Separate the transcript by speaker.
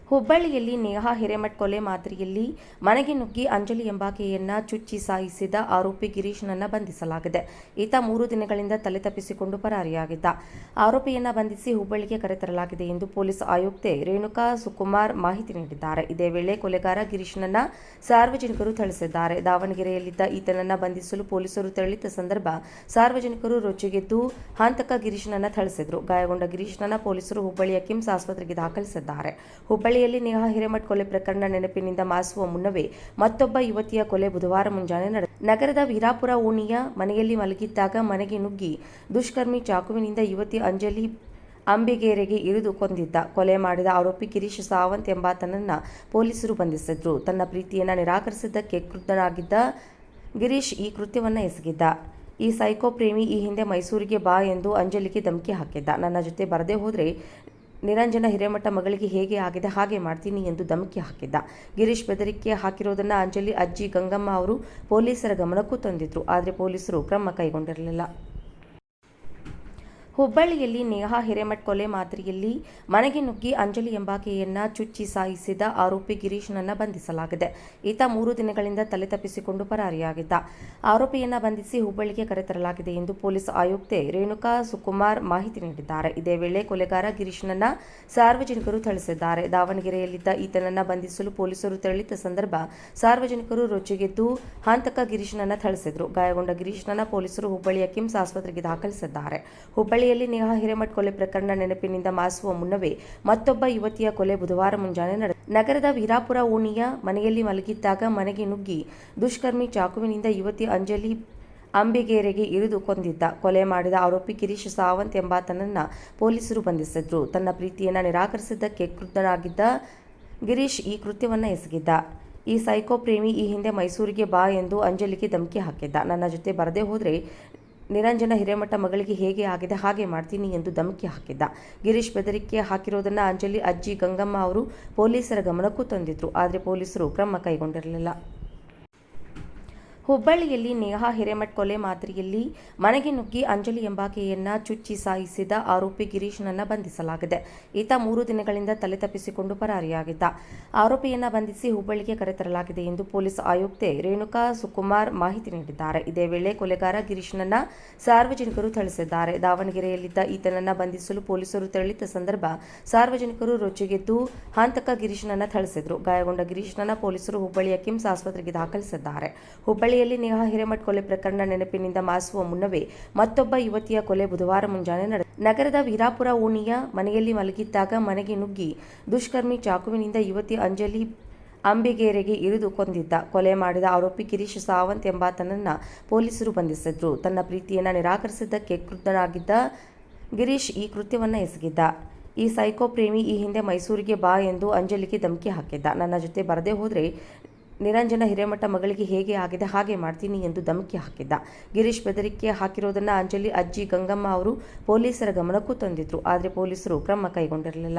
Speaker 1: ಹುಬ್ಬಳ್ಳಿಯಲ್ಲಿ ನೇಹಾ ಹಿರೇಮಠ್ ಕೊಲೆ ಮಾದರಿಯಲ್ಲಿ ಮನೆಗೆ ನುಗ್ಗಿ ಅಂಜಲಿ ಎಂಬಾಕೆಯನ್ನ ಚುಚ್ಚಿ ಸಾಯಿಸಿದ ಆರೋಪಿ ಗಿರೀಶ್ನನ್ನ ಬಂಧಿಸಲಾಗಿದೆ. ಈತ 3 ದಿನಗಳಿಂದ ತಲೆ ತಪ್ಪಿಸಿಕೊಂಡು ಪರಾರಿಯಾಗಿದ್ದ. ಆರೋಪಿಯನ್ನ ಬಂಧಿಸಿ ಹುಬ್ಬಳ್ಳಿಗೆ ಕರೆತರಲಾಗಿದೆ ಎಂದು ಪೊಲೀಸ್ ಆಯುಕ್ತೆ ರೇಣುಕಾ ಸುಕುಮಾರ್ ಮಾಹಿತಿ ನೀಡಿದ್ದಾರೆ. ಇದೇ ವೇಳೆ ಕೊಲೆಗಾರ ಗಿರೀಶ್ನನ್ನ ಸಾರ್ವಜನಿಕರು ಥಳಿಸಿದ್ದಾರೆ. ದಾವಣಗೆರೆಯಲ್ಲಿದ್ದ ಈತನನ್ನ ಬಂಧಿಸಲು ಪೊಲೀಸರು ತೆರಳಿದ್ದ ಸಂದರ್ಭ ಸಾರ್ವಜನಿಕರು ರೊಚ್ಚಿಗೆದ್ದು ಹಂತಕ ಗಿರೀಶ್ನನ್ನ ಥಳಿಸಿದ್ರು. ಗಾಯಗೊಂಡ ಗಿರೀಶ್ನನ್ನ ಪೊಲೀಸರು ಹುಬ್ಬಳ್ಳಿಯ ಕಿಮ್ಸ್ ಆಸ್ಪತ್ರೆಗೆ ದಾಖಲಿಸಿದ್ದಾರೆ. ಹುಬ್ಬಳ್ಳಿಯಲ್ಲಿ ನೇಹಾ ಹಿರೇಮಠ್ ಕೊಲೆ ಪ್ರಕರಣ ನೆನಪಿನಿಂದ ಮಾಸುವ ಮುನ್ನವೇ ಮತ್ತೊಬ್ಬ ಯುವತಿಯ ಕೊಲೆ ಬುಧವಾರ ಮುಂಜಾನೆ ನಡೆದಿದೆ. ನಗರದ ವೀರಾಪುರ ಓಣಿಯ ಮನೆಯಲ್ಲಿ ಮಲಗಿದ್ದಾಗ ಮನೆಗೆ ನುಗ್ಗಿ ದುಷ್ಕರ್ಮಿ ಚಾಕುವಿನಿಂದ ಯುವತಿ ಅಂಜಲಿ ಅಂಬಿಗೇರಿಗೆ ಇರಿದು ಕೊಂದಿದ್ದ. ಕೊಲೆ ಮಾಡಿದ ಆರೋಪಿ ಗಿರೀಶ್ ಸಾವಂತ್ ಎಂಬಾತನನ್ನ ಪೊಲೀಸರು ಬಂಧಿಸಿದ್ರು. ತನ್ನ ಪ್ರೀತಿಯನ್ನ ನಿರಾಕರಿಸಿದ್ದಕ್ಕೆ ಕ್ರುದ್ಧನಾಗಿದ್ದ ಗಿರೀಶ್ ಈ ಕೃತ್ಯವನ್ನ ಎಸಗಿದ್ದ. ಈ ಸೈಕೋ ಪ್ರೇಮಿ ಈ ಹಿಂದೆ ಮೈಸೂರಿಗೆ ಬಾ ಎಂದು ಅಂಜಲಿಗೆ ಧಮಕಿ ಹಾಕಿದ್ದ. ನನ್ನ ಜೊತೆ ಬರದೇ ಹೋದ್ರೆ ನಿರಂಜನ ಹಿರೇಮಠ ಮಗಳಿಗೆ ಹೇಗೆ ಆಗಿದೆ ಹಾಗೆ ಮಾಡ್ತೀನಿ ಎಂದು ಧಮಕಿ ಹಾಕಿದ್ದ. ಗಿರೀಶ್ ಬೆದರಿಕೆ ಹಾಕಿರೋದನ್ನ ಅಂಜಲಿ ಅಜ್ಜಿ ಗಂಗಮ್ಮ ಅವರು ಪೊಲೀಸರ ಗಮನಕ್ಕೂ ತಂದಿದ್ರು. ಆದರೆ ಪೊಲೀಸರು ಕ್ರಮ ಕೈಗೊಂಡಿರಲಿಲ್ಲ. ಹುಬ್ಬಳ್ಳಿಯಲ್ಲಿ ನೇಹಾ ಹಿರೇಮಠ್ ಕೊಲೆ ಮಾದರಿಯಲ್ಲಿ ಮನೆಗೆ ನುಗ್ಗಿ ಅಂಜಲಿ ಎಂಬಾಕೆಯನ್ನ ಚುಚ್ಚಿ ಸಾಯಿಸಿದ ಆರೋಪಿ ಗಿರೀಶ್ನನ್ನ ಬಂಧಿಸಲಾಗಿದೆ. ಈತ 3 ದಿನಗಳಿಂದ ತಲೆ ತಪ್ಪಿಸಿಕೊಂಡು ಪರಾರಿಯಾಗಿದ್ದ. ಆರೋಪಿಯನ್ನ ಬಂಧಿಸಿ ಹುಬ್ಬಳ್ಳಿಗೆ ಕರೆತರಲಾಗಿದೆ ಎಂದು ಪೊಲೀಸ್ ಆಯುಕ್ತೆ ರೇಣುಕಾ ಸುಕುಮಾರ್ ಮಾಹಿತಿ ನೀಡಿದ್ದಾರೆ. ಇದೇ ವೇಳೆ ಕೊಲೆಗಾರ ಗಿರೀಶ್ನನ್ನ ಸಾರ್ವಜನಿಕರು ಥಳಿಸಿದ್ದಾರೆ. ದಾವಣಗೆರೆಯಲ್ಲಿದ್ದ ಈತನನ್ನ ಬಂಧಿಸಲು ಪೊಲೀಸರು ತೆರಳಿದ್ದ ಸಂದರ್ಭ ಸಾರ್ವಜನಿಕರು ರೊಚ್ಚಿಗೆದ್ದು ಹಂತಕ ಗಿರೀಶ್ನನ್ನ ಥಳಿಸಿದ್ರು. ಗಾಯಗೊಂಡ ಗಿರೀಶ್ನನ್ನ ಪೊಲೀಸರು ಹುಬ್ಬಳ್ಳಿಯ ಕಿಮ್ಸ್ ಆಸ್ಪತ್ರೆಗೆ ದಾಖಲಿಸಿದ್ದಾರೆ. ಹುಬ್ಬಳ್ಳಿಯಲ್ಲಿ ನೇಹಾ ಹಿರೇಮಠ್ ಕೊಲೆ ಪ್ರಕರಣ ನೆನಪಿನಿಂದ ಮಾಸುವ ಮುನ್ನವೇ ಮತ್ತೊಬ್ಬ ಯುವತಿಯ ಕೊಲೆ ಬುಧವಾರ ಮುಂಜಾನೆ ನಡೆದಿದೆ. ನಗರದ ವೀರಾಪುರ ಓಣಿಯ ಮನೆಯಲ್ಲಿ ಮಲಗಿದ್ದಾಗ ಮನೆಗೆ ನುಗ್ಗಿ ದುಷ್ಕರ್ಮಿ ಚಾಕುವಿನಿಂದ ಯುವತಿ ಅಂಜಲಿ ಅಂಬಿಗೇರಿಗೆ ಇರಿದು ಕೊಂದಿದ್ದ. ಕೊಲೆ ಮಾಡಿದ ಆರೋಪಿ ಗಿರೀಶ್ ಸಾವಂತ್ ಎಂಬಾತನನ್ನ ಪೊಲೀಸರು ಬಂಧಿಸಿದ್ರು. ತನ್ನ ಪ್ರೀತಿಯನ್ನ ನಿರಾಕರಿಸಿದ್ದಕ್ಕೆ ಕ್ರುದ್ಧನಾಗಿದ್ದ ಗಿರೀಶ್ ಈ ಕೃತ್ಯವನ್ನ ಎಸಗಿದ್ದ. ಈ ಸೈಕೋ ಪ್ರೇಮಿ ಈ ಹಿಂದೆ ಮೈಸೂರಿಗೆ ಬಾ ಎಂದು ಅಂಜಲಿಗೆ ಧಮಕಿ ಹಾಕಿದ್ದ. ನನ್ನ ಜೊತೆ ಬರದೇ ಹೋದ್ರೆ ನಿರಂಜನ ಹಿರೇಮಠ ಮಗಳಿಗೆ ಹೇಗೆ ಆಗಿದೆ ಹಾಗೆ ಮಾಡ್ತೀನಿ ಎಂದು ಧಮಕಿ ಹಾಕಿದ್ದ. ಗಿರೀಶ್ ಬೆದರಿಕೆ ಹಾಕಿರೋದನ್ನ ಅಂಜಲಿ ಅಜ್ಜಿ ಗಂಗಮ್ಮ ಅವರು ಪೊಲೀಸರ ಗಮನಕ್ಕೂ ತಂದಿದ್ರು. ಆದರೆ ಪೊಲೀಸರು ಕ್ರಮ ಕೈಗೊಂಡಿರಲಿಲ್ಲ. ಹುಬ್ಬಳ್ಳಿಯಲ್ಲಿ ನೇಹಾ ಹಿರೇಮಠ್ ಕೊಲೆ ಮಾದರಿಯಲ್ಲಿ ಮನೆಗೆ ನುಗ್ಗಿ ಅಂಜಲಿ ಎಂಬಾಕೆಯನ್ನ ಚುಚ್ಚಿ ಸಾಯಿಸಿದ ಆರೋಪಿ ಗಿರೀಶ್ನನ್ನ ಬಂಧಿಸಲಾಗಿದೆ. ಈತ 3 ದಿನಗಳಿಂದ ತಲೆ ತಪ್ಪಿಸಿಕೊಂಡು ಪರಾರಿಯಾಗಿದ್ದ. ಆರೋಪಿಯನ್ನ ಬಂಧಿಸಿ ಹುಬ್ಬಳ್ಳಿಗೆ ಕರೆತರಲಾಗಿದೆ ಎಂದು ಪೊಲೀಸ್ ಆಯುಕ್ತೆ ರೇಣುಕಾ ಸುಕುಮಾರ್ ಮಾಹಿತಿ ನೀಡಿದ್ದಾರೆ. ಇದೇ ವೇಳೆ ಕೊಲೆಗಾರ ಗಿರೀಶ್ನನ್ನ ಸಾರ್ವಜನಿಕರು ಥಳಿಸಿದ್ದಾರೆ. ದಾವಣಗೆರೆಯಲ್ಲಿದ್ದ ಈತನನ್ನ ಬಂಧಿಸಲು ಪೊಲೀಸರು ತೆರಳಿದ್ದ ಸಂದರ್ಭ ಸಾರ್ವಜನಿಕರು ರೊಚ್ಚಿಗೆದ್ದು ಹಂತಕ ಗಿರೀಶ್ನನ್ನ ಥಳಿಸಿದ್ರು. ಗಾಯಗೊಂಡ ಗಿರೀಶ್ನನ್ನ ಪೊಲೀಸರು ಹುಬ್ಬಳ್ಳಿಯ ಕಿಮ್ಸ್ ಆಸ್ಪತ್ರೆಗೆ ದಾಖಲಿಸಿದ್ದಾರೆ. ಹುಬ್ಬಳ್ಳಿಯಲ್ಲಿ ನೇಹಾ ಹಿರೇಮಠ್ ಕೊಲೆ ಪ್ರಕರಣ ನೆನಪಿನಿಂದ ಮಾಸುವ ಮುನ್ನವೇ ಮತ್ತೊಬ್ಬ ಯುವತಿಯ ಕೊಲೆ ಬುಧವಾರ ಮುಂಜಾನೆ ನಡೆದಿದೆ. ನಗರದ ವೀರಾಪುರ ಓಣಿಯ ಮನೆಯಲ್ಲಿ ಮಲಗಿದ್ದಾಗ ಮನೆಗೆ ನುಗ್ಗಿ ದುಷ್ಕರ್ಮಿ ಚಾಕುವಿನಿಂದ ಯುವತಿ ಅಂಜಲಿ ಅಂಬಿಗೇರಿಗೆ ಇರಿದು ಕೊಂದಿದ್ದ. ಕೊಲೆ ಮಾಡಿದ ಆರೋಪಿ ಗಿರೀಶ್ ಸಾವಂತ್ ಎಂಬಾತನನ್ನ ಪೊಲೀಸರು ಬಂಧಿಸಿದ್ರು. ತನ್ನ ಪ್ರೀತಿಯನ್ನ ನಿರಾಕರಿಸಿದ್ದಕ್ಕೆ ಕ್ರುದ್ಧನಾಗಿದ್ದ ಗಿರೀಶ್ ಈ ಕೃತ್ಯವನ್ನ ಎಸಗಿದ್ದ. ಈ ಸೈಕೋ ಪ್ರೇಮಿ ಈ ಹಿಂದೆ ಮೈಸೂರಿಗೆ ಬಾ ಎಂದು ಅಂಜಲಿಗೆ ಧಮಕಿ ಹಾಕಿದ್ದ. ನನ್ನ ಜೊತೆ ಬರದೇ ಹೋದ್ರೆ ನಿರಂಜನ ಹಿರೇಮಠ ಮಗಳಿಗೆ ಹೇಗೆ ಆಗಿದೆ ಹಾಗೆ ಮಾಡ್ತೀನಿ ಎಂದು ಧಮಕಿ ಹಾಕಿದ್ದ. ಗಿರೀಶ್ ಬೆದರಿಕೆ ಹಾಕಿರೋದನ್ನ ಅಂಜಲಿ ಅಜ್ಜಿ ಗಂಗಮ್ಮ ಅವರು ಪೊಲೀಸರ ಗಮನಕ್ಕೂ ತಂದಿದ್ರು. ಆದರೆ ಪೊಲೀಸರು ಕ್ರಮ ಕೈಗೊಂಡಿರಲಿಲ್ಲ.